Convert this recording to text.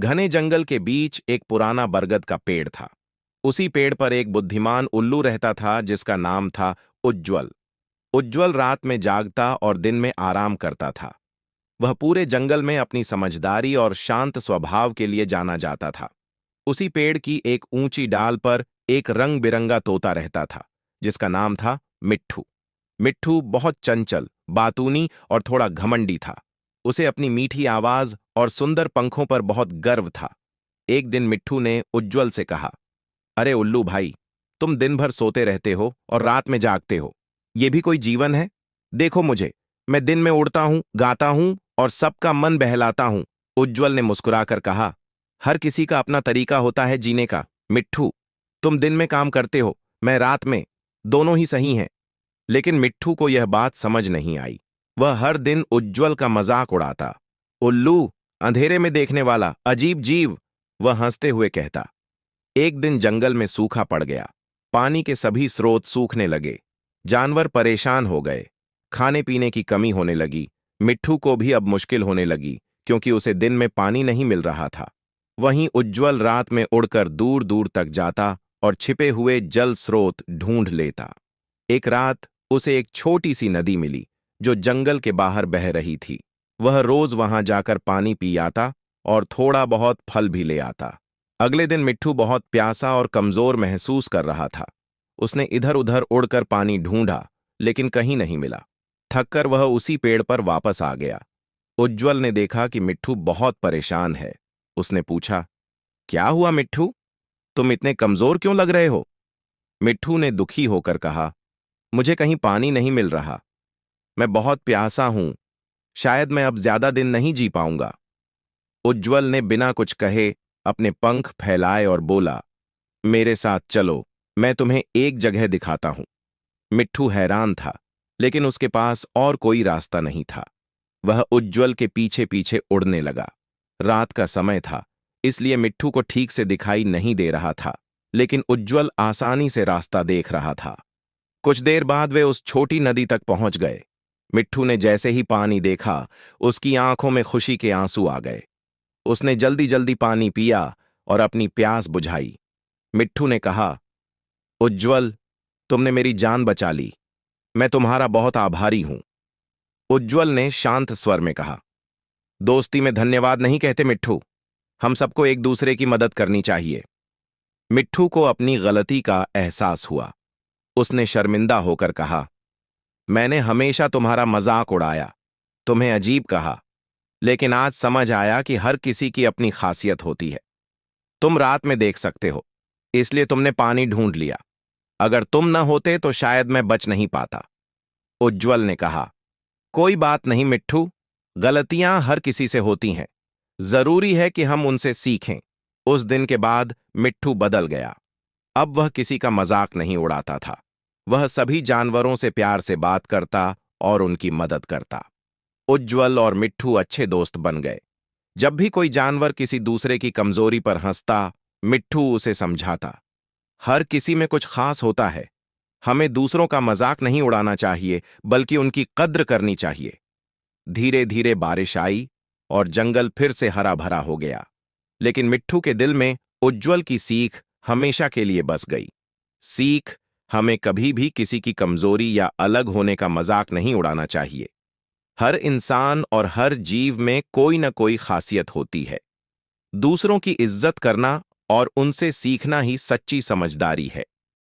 घने जंगल के बीच एक पुराना बरगद का पेड़ था। उसी पेड़ पर एक बुद्धिमान उल्लू रहता था जिसका नाम था उज्ज्वल। उज्ज्वल रात में जागता और दिन में आराम करता था। वह पूरे जंगल में अपनी समझदारी और शांत स्वभाव के लिए जाना जाता था। उसी पेड़ की एक ऊंची डाल पर एक रंग बिरंगा तोता रहता था जिसका नाम था मिट्ठू। मिट्ठू बहुत चंचल, बातूनी और थोड़ा घमंडी था। उसे अपनी मीठी आवाज और सुंदर पंखों पर बहुत गर्व था। एक दिन मिट्ठू ने उज्ज्वल से कहा, अरे उल्लू भाई, तुम दिन भर सोते रहते हो और रात में जागते हो। ये भी कोई जीवन है? देखो मुझे, मैं दिन में उड़ता हूं, गाता हूं और सबका मन बहलाता हूं। उज्ज्वल ने मुस्कुराकर कहा, हर किसी का अपना तरीका होता है जीने का। मिट्ठू, तुम दिन में काम करते हो, मैं रात में, दोनों ही सही हैं। लेकिन मिट्ठू को यह बात समझ नहीं आई। वह हर दिन उज्ज्वल का मजाक उड़ाता। उल्लू, अंधेरे में देखने वाला अजीब जीव, वह हंसते हुए कहता। एक दिन जंगल में सूखा पड़ गया। पानी के सभी स्रोत सूखने लगे। जानवर परेशान हो गए। खाने पीने की कमी होने लगी। मिट्ठू को भी अब मुश्किल होने लगी क्योंकि उसे दिन में पानी नहीं मिल रहा था। वहीं उज्ज्वल रात में उड़कर दूर दूर तक जाता और छिपे हुए जल स्रोत ढूंढ लेता। एक रात उसे एक छोटी सी नदी मिली जो जंगल के बाहर बह रही थी। वह रोज वहां जाकर पानी पी आता और थोड़ा बहुत फल भी ले आता। अगले दिन मिट्ठू बहुत प्यासा और कमजोर महसूस कर रहा था। उसने इधर उधर उड़कर पानी ढूंढा लेकिन कहीं नहीं मिला। थककर वह उसी पेड़ पर वापस आ गया। उज्ज्वल ने देखा कि मिट्ठू बहुत परेशान है। उसने पूछा, क्या हुआ मिट्ठू, तुम इतने कमजोर क्यों लग रहे हो? मिट्ठू ने दुखी होकर कहा, मुझे कहीं पानी नहीं मिल रहा। मैं बहुत प्यासा हूं। शायद मैं अब ज्यादा दिन नहीं जी पाऊंगा। उज्ज्वल ने बिना कुछ कहे अपने पंख फैलाए और बोला, मेरे साथ चलो, मैं तुम्हें एक जगह दिखाता हूं। मिट्ठू हैरान था, लेकिन उसके पास और कोई रास्ता नहीं था। वह उज्ज्वल के पीछे पीछे उड़ने लगा। रात का समय था, इसलिए मिट्ठू को ठीक से दिखाई नहीं दे रहा था, लेकिन उज्ज्वल आसानी से रास्ता देख रहा था। कुछ देर बाद वे उस छोटी नदी तक पहुंच गए। मिट्ठू ने जैसे ही पानी देखा, उसकी आंखों में खुशी के आंसू आ गए। उसने जल्दी जल्दी पानी पिया और अपनी प्यास बुझाई। मिट्ठू ने कहा, उज्ज्वल, तुमने मेरी जान बचा ली। मैं तुम्हारा बहुत आभारी हूं। उज्ज्वल ने शांत स्वर में कहा, दोस्ती में धन्यवाद नहीं कहते मिट्ठू, हम सबको एक दूसरे की मदद करनी चाहिए। मिट्ठू को अपनी गलती का एहसास हुआ। उसने शर्मिंदा होकर कहा, मैंने हमेशा तुम्हारा मजाक उड़ाया, तुम्हें अजीब कहा, लेकिन आज समझ आया कि हर किसी की अपनी खासियत होती है। तुम रात में देख सकते हो, इसलिए तुमने पानी ढूंढ लिया। अगर तुम न होते तो शायद मैं बच नहीं पाता। उज्ज्वल ने कहा, कोई बात नहीं मिट्ठू, गलतियां हर किसी से होती हैं। जरूरी है कि हम उनसे सीखें। उस दिन के बाद मिट्ठू बदल गया। अब वह किसी का मजाक नहीं उड़ाता था। वह सभी जानवरों से प्यार से बात करता और उनकी मदद करता। उज्ज्वल और मिट्ठू अच्छे दोस्त बन गए। जब भी कोई जानवर किसी दूसरे की कमजोरी पर हंसता, मिट्ठू उसे समझाता, हर किसी में कुछ खास होता है। हमें दूसरों का मजाक नहीं उड़ाना चाहिए, बल्कि उनकी कद्र करनी चाहिए। धीरे धीरे बारिश आई और जंगल फिर से हरा भरा हो गया। लेकिन मिट्ठू के दिल में उज्ज्वल की सीख हमेशा के लिए बस गई। सीख, हमें कभी भी किसी की कमजोरी या अलग होने का मजाक नहीं उड़ाना चाहिए। हर इंसान और हर जीव में कोई न कोई खासियत होती है। दूसरों की इज्जत करना और उनसे सीखना ही सच्ची समझदारी है।